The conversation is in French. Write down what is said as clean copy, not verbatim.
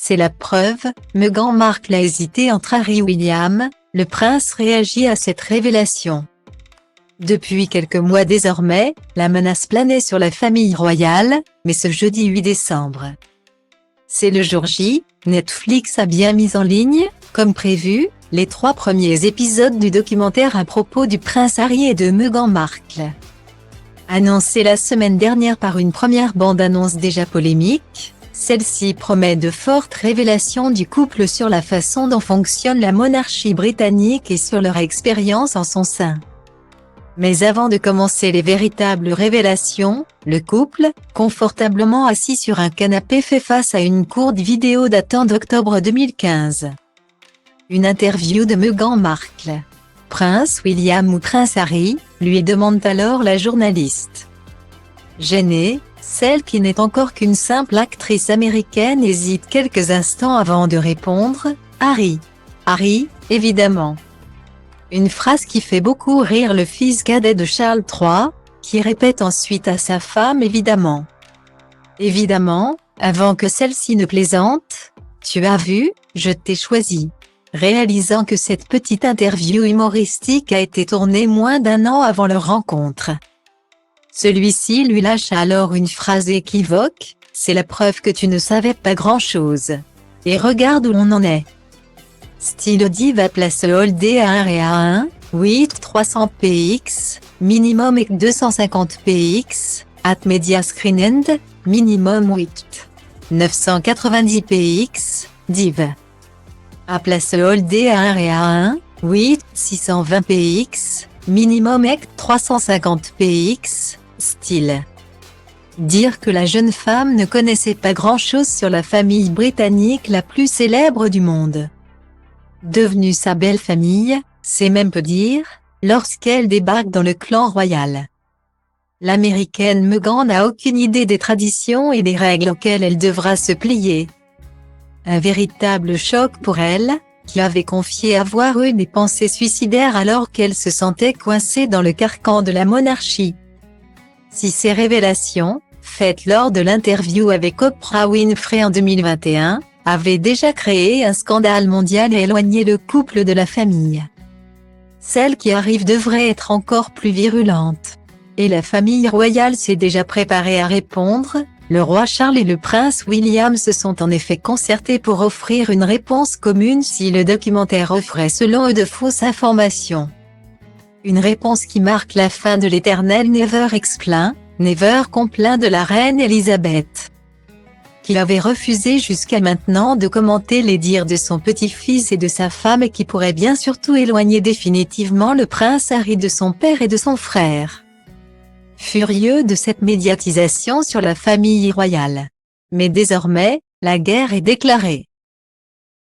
c'est la preuve, Meghan Markle a hésité entre Harry et William, le prince réagit à cette révélation. Depuis quelques mois désormais, la menace planait sur la famille royale, mais ce jeudi 8 décembre. C'est le jour J, Netflix a bien mis en ligne, comme prévu, les 3 premiers épisodes du documentaire à propos du prince Harry et de Meghan Markle. Annoncée la semaine dernière par une première bande-annonce déjà polémique, celle-ci promet de fortes révélations du couple sur la façon dont fonctionne la monarchie britannique et sur leur expérience en son sein. Mais avant de commencer les véritables révélations, le couple, confortablement assis sur un canapé, fait face à une courte vidéo datant d'octobre 2015. Une interview de Meghan Markle. Prince William ou Prince Harry, lui demande alors la journaliste. Gênée, celle qui n'est encore qu'une simple actrice américaine hésite quelques instants avant de répondre « Harry. Harry, évidemment ». Une phrase qui fait beaucoup rire le fils cadet de Charles III, qui répète ensuite à sa femme « évidemment ». Évidemment, avant que celle-ci ne plaisante, « Tu as vu, je t'ai choisi ». Réalisant que cette petite interview humoristique a été tournée moins d'1 an avant leur rencontre. Celui-ci lui lâche alors une phrase équivoque, « C'est la preuve que tu ne savais pas grand-chose. Et regarde où on en est ». Style diva place Holdé à 1 et à 1, 8 300 px, minimum et 250 px, at media screen end, minimum 8 990 px, div. À place Holdé à 1 et à 1, 8 620 px, minimum et 350 px, style. Dire que la jeune femme ne connaissait pas grand-chose sur la famille britannique la plus célèbre du monde. Devenue sa belle famille, c'est même peu dire, lorsqu'elle débarque dans le clan royal. L'américaine Meghan n'a aucune idée des traditions et des règles auxquelles elle devra se plier. Un véritable choc pour elle, qui avait confié avoir eu des pensées suicidaires alors qu'elle se sentait coincée dans le carcan de la monarchie. Si ces révélations, faites lors de l'interview avec Oprah Winfrey en 2021, avaient déjà créé un scandale mondial et éloigné le couple de la famille, celle qui arrive devrait être encore plus virulente. Et la famille royale s'est déjà préparée à répondre. Le roi Charles et le prince William se sont en effet concertés pour offrir une réponse commune si le documentaire offrait selon eux de fausses informations. Une réponse qui marque la fin de l'éternel Never Explain, Never Complain de la reine Elisabeth, qui avait refusé jusqu'à maintenant de commenter les dires de son petit-fils et de sa femme et qui pourrait bien surtout éloigner définitivement le prince Harry de son père et de son frère. Furieux de cette médiatisation sur la famille royale. Mais désormais, la guerre est déclarée.